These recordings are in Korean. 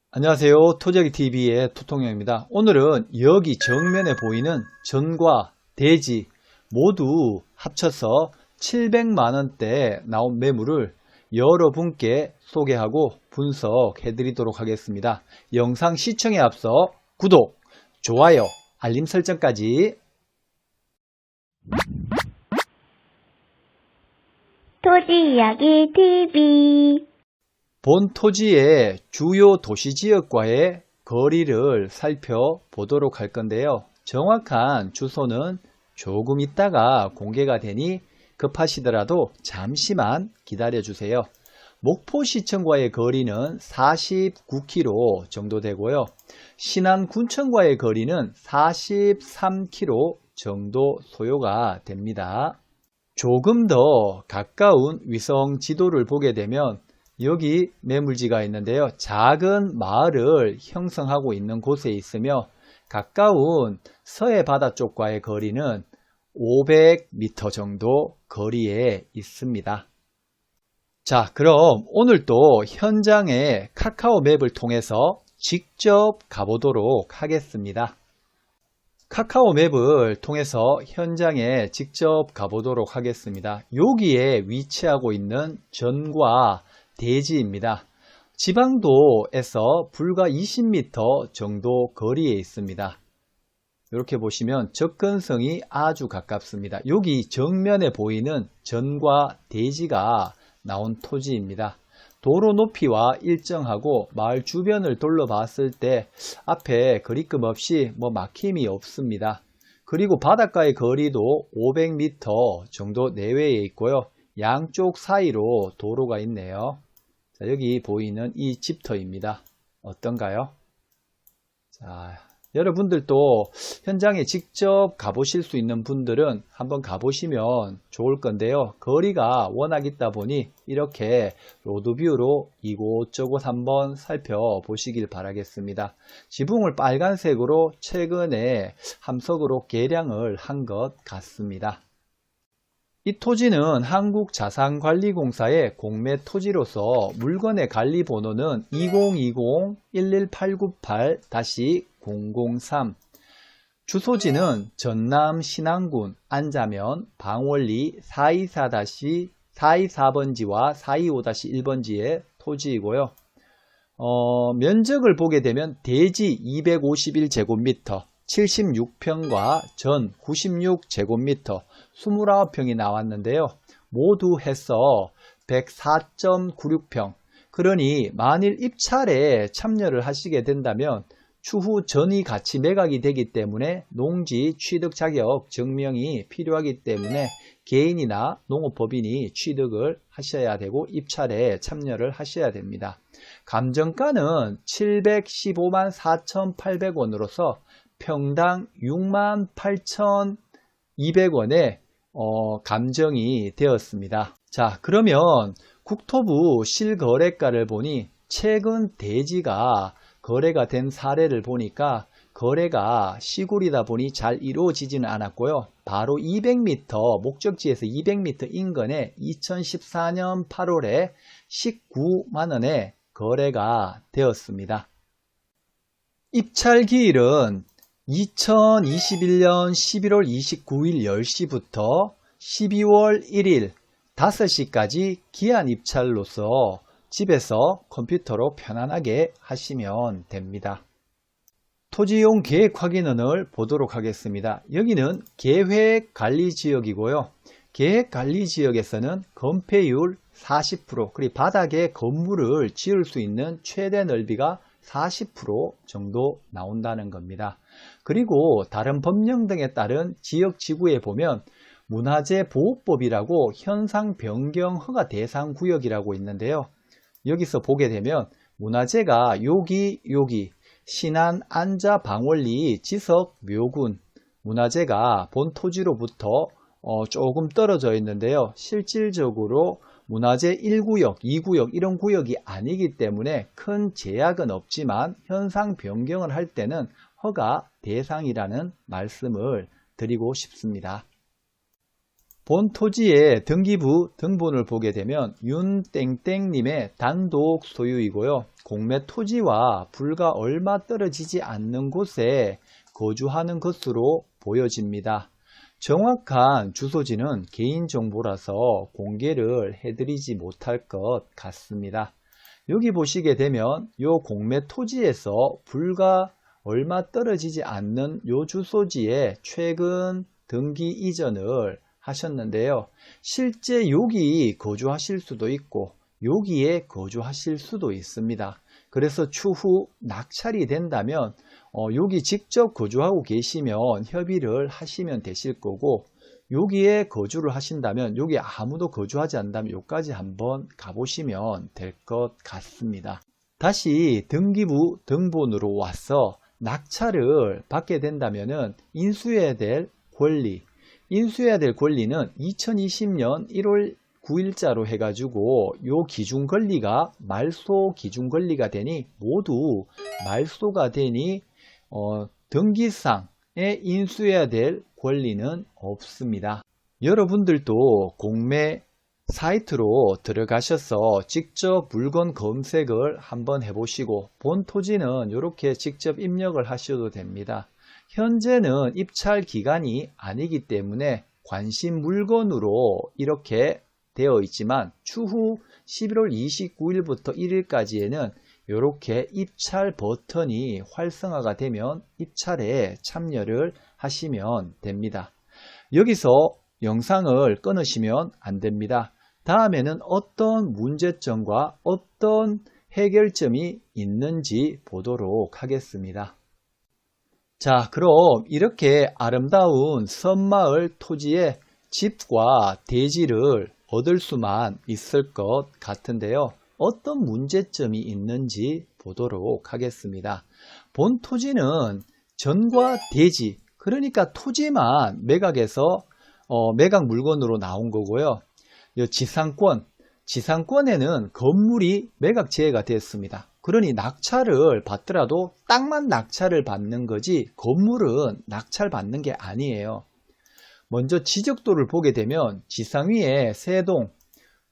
안녕하세요. 토지하기TV의 토통영입니다. 오늘은 여기 정면에 보이는 전과 대지 모두 합쳐서 700만원대 나온 매물을 여러분께 소개하고 분석해 드리도록 하겠습니다. 영상 시청에 앞서 구독, 좋아요, 알림 설정까지. 토지이야기 TV. 본 토지의 주요 도시지역과의 거리를 살펴보도록 할 건데요. 정확한 주소는 조금 있다가 공개가 되니 급하시더라도 잠시만 기다려 주세요. 목포시청과의 거리는 49km 정도 되고요. 신안군청과의 거리는 43km 정도 소요가 됩니다. 조금 더 가까운 위성 지도를 보게 되면 여기 매물지가 있는데요. 작은 마을을 형성하고 있는 곳에 있으며 가까운 서해 바다 쪽과의 거리는 500m 정도 거리에 있습니다. 자, 그럼 오늘도 현장에 카카오 맵을 통해서 직접 가보도록 하겠습니다. 카카오 맵을 통해서 현장에 직접 가보도록 하겠습니다. 여기에 위치하고 있는 전과 대지입니다. 지방도에서 불과 20m 정도 거리에 있습니다. 이렇게 보시면 접근성이 아주 가깝습니다. 여기 정면에 보이는 전과 대지가 나온 토지입니다. 도로 높이와 일정하고 마을 주변을 둘러봤을 때 앞에 거리낌 없이 막힘이 없습니다. 그리고 바닷가의 거리도 500m 정도 내외에 있고요. 양쪽 사이로 도로가 있네요. 자, 여기 보이는 이 집터입니다. 어떤가요? 자, 여러분들도 현장에 직접 가보실 수 있는 분들은 한번 가보시면 좋을 건데요. 거리가 워낙 있다 보니 이렇게 로드뷰로 이곳저곳 한번 살펴보시길 바라겠습니다. 지붕을 빨간색으로 최근에 함석으로 개량을 한 것 같습니다. 이 토지는 한국자산관리공사의 공매 토지로서 물건의 관리 번호는 2020-11898-003, 주소지는 전남 신안군 안자면 방월리 424-424번지와 425-1번지의 토지이고요. 면적을 보게 되면 대지 251제곱미터, 76평과 전 96제곱미터 29평이 나왔는데요. 모두 해서 104.96평. 그러니 만일 입찰에 참여를 하시게 된다면 추후 전이 같이 매각이 되기 때문에 농지 취득 자격 증명이 필요하기 때문에 개인이나 농업법인이 취득을 하셔야 되고 입찰에 참여를 하셔야 됩니다. 감정가는 715만 4,800원으로서 평당 68,200원에 감정이 되었습니다. 자, 그러면 국토부 실거래가를 보니 최근 대지가 거래가 된 사례를 보니까 거래가 시골이다 보니 잘 이루어지지는 않았고요. 바로 200m, 목적지에서 200m 인근에 2014년 8월에 19만원에 거래가 되었습니다. 입찰 기일은 2021년 11월 29일 10시부터 12월 1일 5시까지 기한 입찰로서 집에서 컴퓨터로 편안하게 하시면 됩니다. 토지용 계획 확인원을 보도록 하겠습니다. 여기는 계획관리지역이고요. 계획관리지역에서는 건폐율 40%, 그리고 바닥에 건물을 지을 수 있는 최대 넓이가 40% 정도 나온다는 겁니다. 그리고 다른 법령 등에 따른 지역지구에 보면 문화재 보호법이라고 현상 변경 허가 대상 구역이라고 있는데요. 여기서 보게 되면 문화재가 여기 신안 안자 방월리 지석 묘군 문화재가 본 토지로부터 조금 떨어져 있는데요. 실질적으로 문화재 1구역, 2구역 이런 구역이 아니기 때문에 큰 제약은 없지만 현상 변경을 할 때는 허가 대상이라는 말씀을 드리고 싶습니다. 본 토지의 등기부 등본을 보게 되면 윤땡땡님의 단독 소유이고요. 공매 토지와 불과 얼마 떨어지지 않는 곳에 거주하는 것으로 보여집니다. 정확한 주소지는 개인정보라서 공개를 해드리지 못할 것 같습니다. 여기 보시게 되면 이 공매 토지에서 불과 얼마 떨어지지 않는 이 주소지에 최근 등기 이전을 하셨는데요. 실제 여기 거주하실 수도 있고 여기에 거주하실 수도 있습니다. 그래서 추후 낙찰이 된다면 여기 직접 거주하고 계시면 협의를 하시면 되실 거고, 여기에 거주를 하신다면 여기 아무도 거주하지 않는다면 여기까지 한번 가보시면 될 것 같습니다. 다시 등기부 등본으로 와서 낙찰을 받게 된다면 인수해야 될 권리는 2020년 1월 9일자로 해가지고 요 기준 권리가 말소 기준 권리가 되니 모두 말소가 되니 등기상에 인수해야 될 권리는 없습니다. 여러분들도 공매 사이트로 들어가셔서 직접 물건 검색을 한번 해보시고 본 토지는 이렇게 직접 입력을 하셔도 됩니다. 현재는 입찰 기간이 아니기 때문에 관심 물건으로 이렇게 되어 있지만 추후 11월 29일부터 1일까지에는 이렇게 입찰 버튼이 활성화가 되면 입찰에 참여를 하시면 됩니다. 여기서 영상을 끊으시면 안 됩니다. 다음에는 어떤 문제점과 어떤 해결점이 있는지 보도록 하겠습니다. 자, 그럼 이렇게 아름다운 섬마을 토지의 집과 대지를 얻을 수만 있을 것 같은데요. 어떤 문제점이 있는지 보도록 하겠습니다. 본 토지는 전과 대지, 그러니까 토지만 매각해서 매각 물건으로 나온 거고요. 지상권에는 건물이 매각 제외가 됐습니다. 그러니 낙찰을 받더라도 땅만 낙찰을 받는 거지 건물은 낙찰 받는 게 아니에요. 먼저 지적도를 보게 되면 지상위에 세동,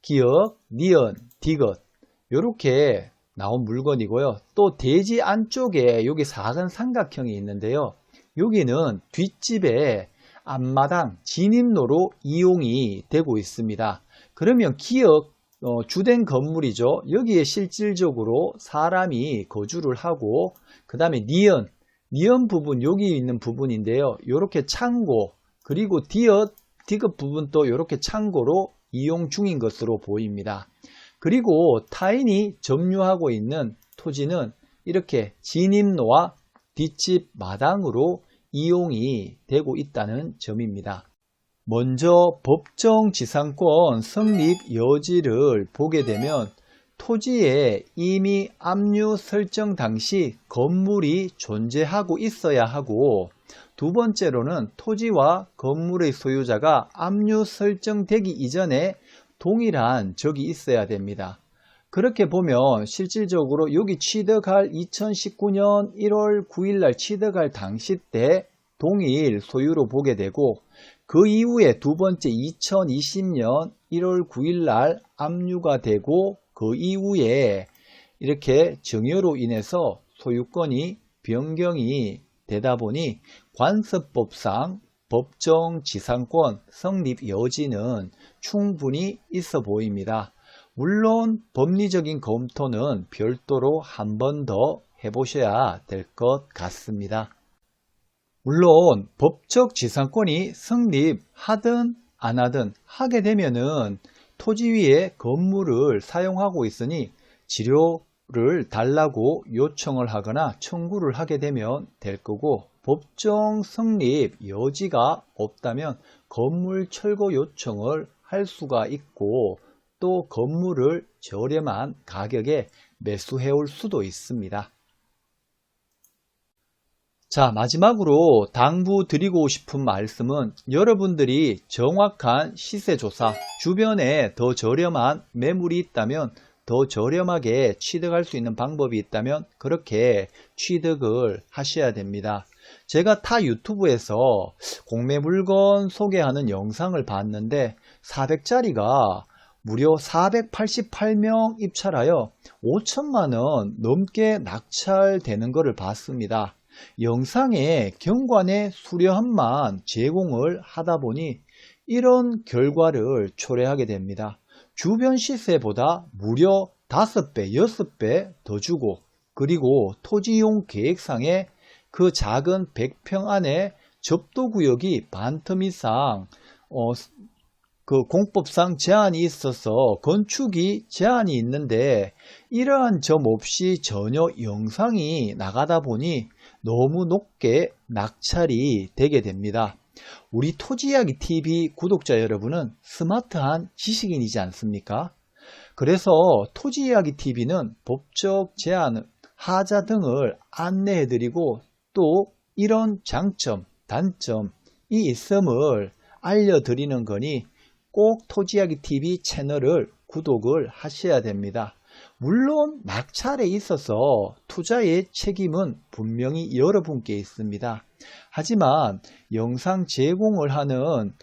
기역, 니은, 디귿 이렇게 나온 물건이고요. 또 대지 안쪽에 여기 작은 삼각형이 있는데요. 여기는 뒷집에 앞마당, 진입로로 이용이 되고 있습니다. 그러면 기역, 주된 건물이죠. 여기에 실질적으로 사람이 거주를 하고, 그 다음에 니은 부분, 여기 있는 부분인데요. 이렇게 창고, 그리고 디귿 부분도 이렇게 창고로 이용 중인 것으로 보입니다. 그리고 타인이 점유하고 있는 토지는 이렇게 진입로와 뒷집 마당으로 이용이 되고 있다는 점입니다. 먼저 법정 지상권 성립 여지를 보게 되면 토지에 이미 압류 설정 당시 건물이 존재하고 있어야 하고, 두 번째로는 토지와 건물의 소유자가 압류 설정되기 이전에 동일한 적이 있어야 됩니다. 그렇게 보면 실질적으로 여기 취득할 2019년 1월 9일날 취득할 당시 때 동일 소유로 보게 되고, 그 이후에 두 번째 2020년 1월 9일날 압류가 되고, 그 이후에 이렇게 정여로 인해서 소유권이 변경이 되다 보니 관습법상 법정 지상권 성립 여지는 충분히 있어 보입니다. 물론 법리적인 검토는 별도로 한 번 더 해보셔야 될 것 같습니다. 물론 법적 지상권이 성립하든 안 하든 하게 되면은 토지 위에 건물을 사용하고 있으니 지료를 달라고 요청을 하거나 청구를 하게 되면 될 거고, 법정 성립 여지가 없다면 건물 철거 요청을 할 수가 있고, 또 건물을 저렴한 가격에 매수해 올 수도 있습니다. 자, 마지막으로 당부드리고 싶은 말씀은 여러분들이 정확한 시세조사, 주변에 더 저렴한 매물이 있다면 더 저렴하게 취득할 수 있는 방법이 있다면 그렇게 취득을 하셔야 됩니다. 제가 타 유튜브에서 공매 물건 소개하는 영상을 봤는데 400짜리가 무려 488명 입찰하여 5천만원 넘게 낙찰되는 것을 봤습니다. 영상에 경관의 수려함만 제공을 하다 보니 이런 결과를 초래하게 됩니다. 주변 시세보다 무려 5배, 6배 더 주고, 그리고 토지 이용 계획상에 그 작은 100평 안에 접도구역이 반텀 이상 그 공법상 제한이 있어서 건축이 제한이 있는데 이러한 점 없이 전혀 영상이 나가다 보니 너무 높게 낙찰이 되게 됩니다. 우리 토지이야기 TV 구독자 여러분은 스마트한 지식인이지 않습니까? 그래서 토지이야기 TV는 법적 제한, 하자 등을 안내해드리고 또 이런 장점, 단점이 있음을 알려드리는 거니 꼭 토지이야기 TV 채널을 구독을 하셔야 됩니다. 물론 낙찰에 있어서 투자의 책임은 분명히 여러분께 있습니다. 하지만 영상 제공을 하는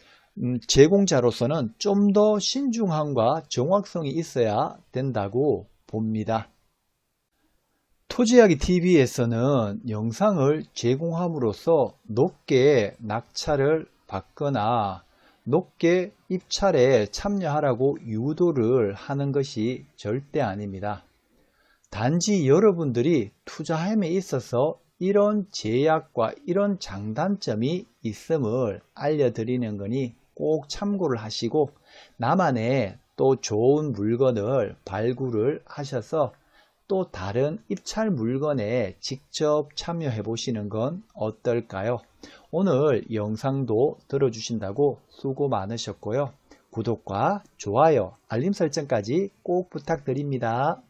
제공자로서는 좀 더 신중함과 정확성이 있어야 된다고 봅니다. 토지이야기 TV에서는 영상을 제공함으로써 높게 낙찰을 받거나 높게 입찰에 참여하라고 유도를 하는 것이 절대 아닙니다. 단지 여러분들이 투자함에 있어서 이런 제약과 이런 장단점이 있음을 알려드리는 거니 꼭 참고를 하시고 나만의 또 좋은 물건을 발굴을 하셔서 또 다른 입찰 물건에 직접 참여해 보시는 건 어떨까요? 오늘 영상도 들어주신다고 수고 많으셨고요. 구독과 좋아요, 알림 설정까지 꼭 부탁드립니다.